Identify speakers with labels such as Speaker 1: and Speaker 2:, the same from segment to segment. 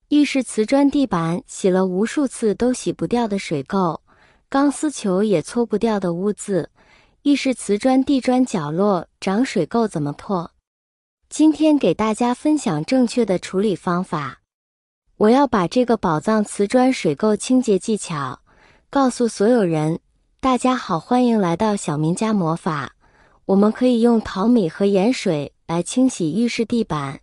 Speaker 1: 浴室瓷砖地板洗了无数次都洗不掉的水垢，钢丝球也搓不掉的污渍，浴室瓷砖地砖角落长水垢怎么破？今天给大家分享正确的处理方法。我要把这个宝藏瓷砖水垢清洁技巧告诉所有人。大家好，欢迎来到小明家魔法。我们可以用淘米和盐水来清洗浴室地板。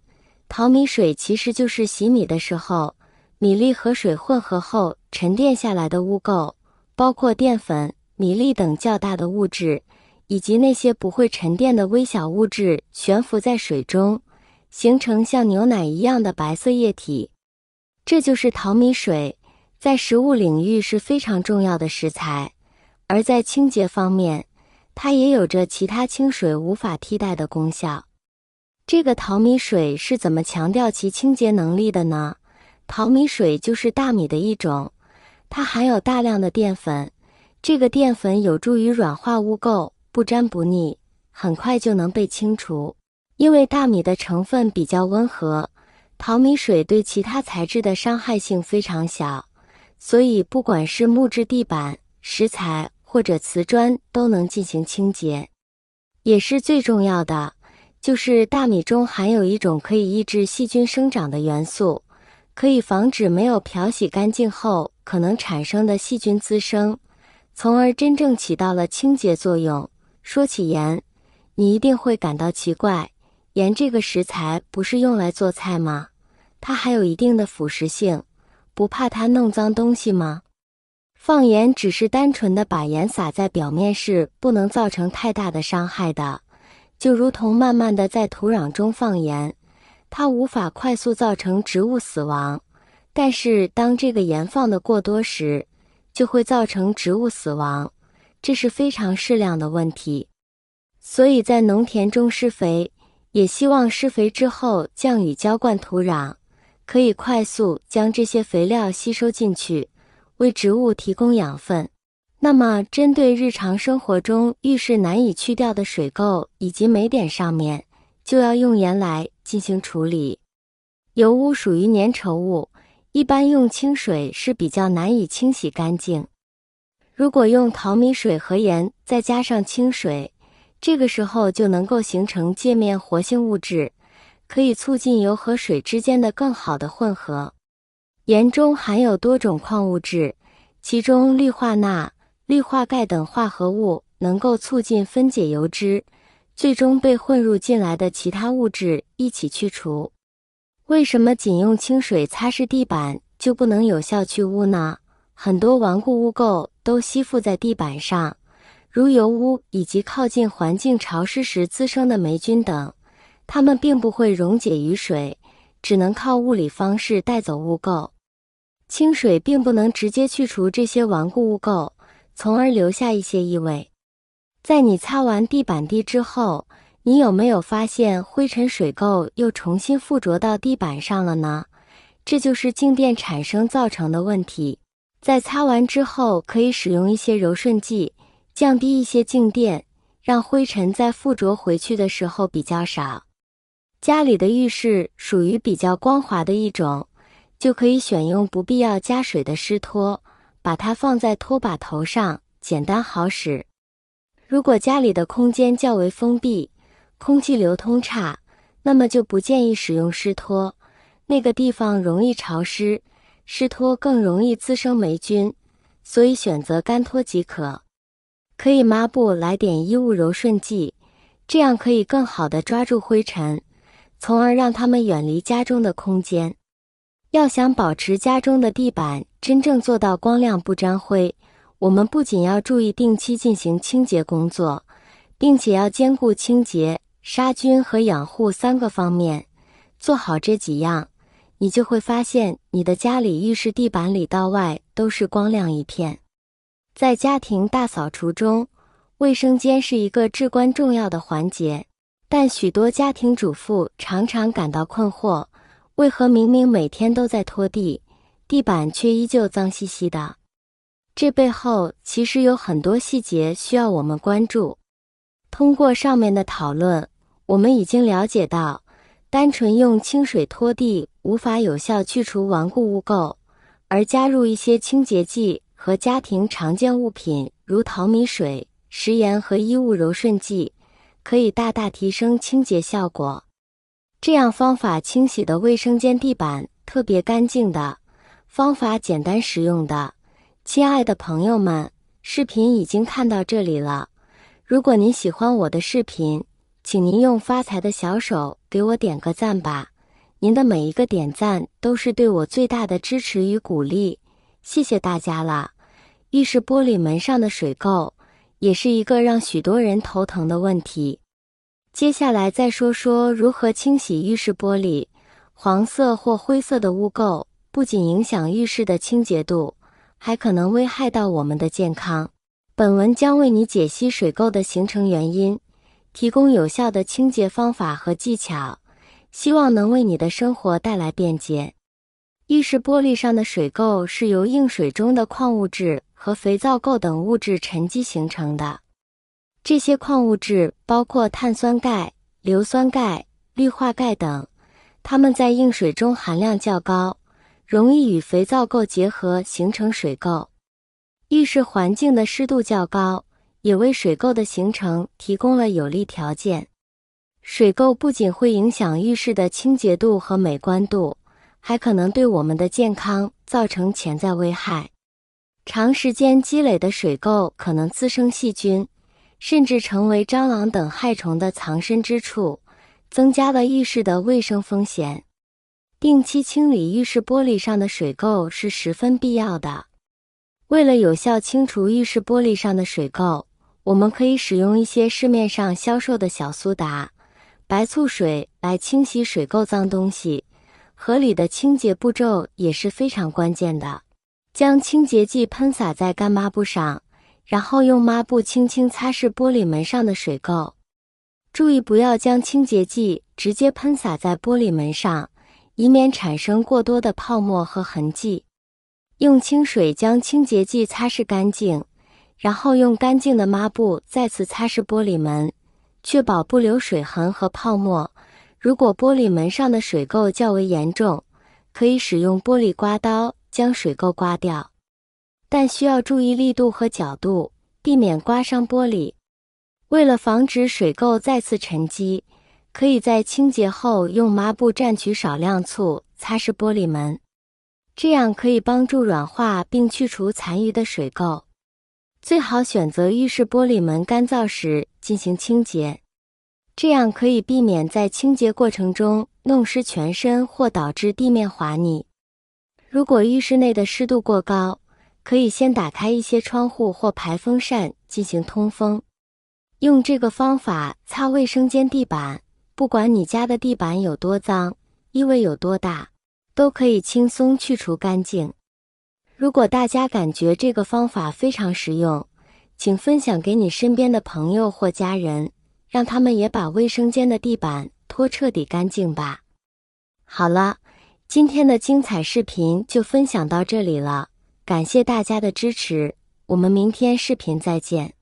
Speaker 1: 淘米水其实就是洗米的时候，米粒和水混合后沉淀下来的污垢，包括淀粉、米粒等较大的物质，以及那些不会沉淀的微小物质悬浮在水中，形成像牛奶一样的白色液体。这就是淘米水，在食物领域是非常重要的食材，而在清洁方面，它也有着其他清水无法替代的功效。这个淘米水是怎么强调其清洁能力的呢？淘米水就是大米的一种，它含有大量的淀粉，这个淀粉有助于软化污垢，不沾不腻，很快就能被清除。因为大米的成分比较温和，淘米水对其他材质的伤害性非常小，所以不管是木质地板、石材或者瓷砖都能进行清洁。也是最重要的，就是大米中含有一种可以抑制细菌生长的元素，可以防止没有漂洗干净后可能产生的细菌滋生，从而真正起到了清洁作用。说起盐，你一定会感到奇怪，盐这个食材不是用来做菜吗？它还有一定的腐蚀性，不怕它弄脏东西吗？放盐只是单纯的把盐撒在表面是不能造成太大的伤害的，就如同慢慢的在土壤中放盐，它无法快速造成植物死亡，但是当这个盐放的过多时，就会造成植物死亡，这是非常适量的问题。所以在农田中施肥，也希望施肥之后降雨浇灌土壤，可以快速将这些肥料吸收进去，为植物提供养分。那么针对日常生活中浴室难以去掉的水垢以及霉点上面，就要用盐来进行处理。油污属于粘稠物，一般用清水是比较难以清洗干净。如果用淘米水和盐再加上清水，这个时候就能够形成界面活性物质，可以促进油和水之间的更好的混合。盐中含有多种矿物质，其中氯化钠、氯化钙等化合物能够促进分解油脂，最终被混入进来的其他物质一起去除。为什么仅用清水擦拭地板就不能有效去污呢？很多顽固污垢都吸附在地板上，如油污以及靠近环境潮湿时滋生的霉菌等，它们并不会溶解于水，只能靠物理方式带走污垢。清水并不能直接去除这些顽固污垢，从而留下一些异味。在你擦完地板地之后，你有没有发现灰尘水垢又重新附着到地板上了呢？这就是静电产生造成的问题。在擦完之后，可以使用一些柔顺剂，降低一些静电，让灰尘在附着回去的时候比较少。家里的浴室属于比较光滑的一种，就可以选用不必要加水的湿拖，把它放在拖把头上，简单好使。如果家里的空间较为封闭，空气流通差，那么就不建议使用湿拖，那个地方容易潮湿，湿拖更容易滋生霉菌，所以选择干拖即可。可以抹布来点衣物柔顺剂，这样可以更好地抓住灰尘，从而让它们远离家中的空间。要想保持家中的地板真正做到光亮不沾灰，我们不仅要注意定期进行清洁工作，并且要兼顾清洁、杀菌和养护3个方面。做好这几样，你就会发现你的家里浴室地板里到外都是光亮一片。在家庭大扫除中，卫生间是一个至关重要的环节，但许多家庭主妇常常感到困惑，为何明明每天都在拖地，地板却依旧脏兮兮的？这背后其实有很多细节需要我们关注。通过上面的讨论，我们已经了解到，单纯用清水拖地无法有效去除顽固污垢，而加入一些清洁剂和家庭常见物品如淘米水、食盐和衣物柔顺剂，可以大大提升清洁效果。这样方法清洗的卫生间地板特别干净的，方法简单实用的。亲爱的朋友们，视频已经看到这里了。如果您喜欢我的视频，请您用发财的小手给我点个赞吧。您的每一个点赞都是对我最大的支持与鼓励，谢谢大家了。浴室玻璃门上的水垢也是一个让许多人头疼的问题。接下来再说说如何清洗浴室玻璃。黄色或灰色的污垢不仅影响浴室的清洁度，还可能危害到我们的健康。本文将为你解析水垢的形成原因，提供有效的清洁方法和技巧，希望能为你的生活带来便捷。浴室玻璃上的水垢是由硬水中的矿物质和肥皂垢等物质沉积形成的。这些矿物质包括碳酸钙、硫酸钙、氯化钙等，它们在硬水中含量较高，容易与肥皂垢结合形成水垢。浴室环境的湿度较高，也为水垢的形成提供了有利条件。水垢不仅会影响浴室的清洁度和美观度，还可能对我们的健康造成潜在危害。长时间积累的水垢可能滋生细菌，甚至成为蟑螂等害虫的藏身之处，增加了浴室的卫生风险。定期清理浴室玻璃上的水垢是十分必要的。为了有效清除浴室玻璃上的水垢，我们可以使用一些市面上销售的小苏打、白醋水来清洗水垢脏东西。合理的清洁步骤也是非常关键的。将清洁剂喷洒在干抹布上，然后用抹布轻轻擦拭玻璃门上的水垢。注意不要将清洁剂直接喷洒在玻璃门上，以免产生过多的泡沫和痕迹。用清水将清洁剂擦拭干净，然后用干净的抹布再次擦拭玻璃门，确保不留水痕和泡沫。如果玻璃门上的水垢较为严重，可以使用玻璃刮刀将水垢刮掉，但需要注意力度和角度，避免刮伤玻璃。为了防止水垢再次沉积，可以在清洁后用抹布蘸取少量醋擦拭玻璃门，这样可以帮助软化并去除残余的水垢。最好选择浴室玻璃门干燥时进行清洁，这样可以避免在清洁过程中弄湿全身或导致地面滑腻。如果浴室内的湿度过高，可以先打开一些窗户或排风扇进行通风。用这个方法擦卫生间地板，不管你家的地板有多脏，异味有多大，都可以轻松去除干净。如果大家感觉这个方法非常实用，请分享给你身边的朋友或家人，让他们也把卫生间的地板拖彻底干净吧。好了，今天的精彩视频就分享到这里了，感谢大家的支持，我们明天视频再见。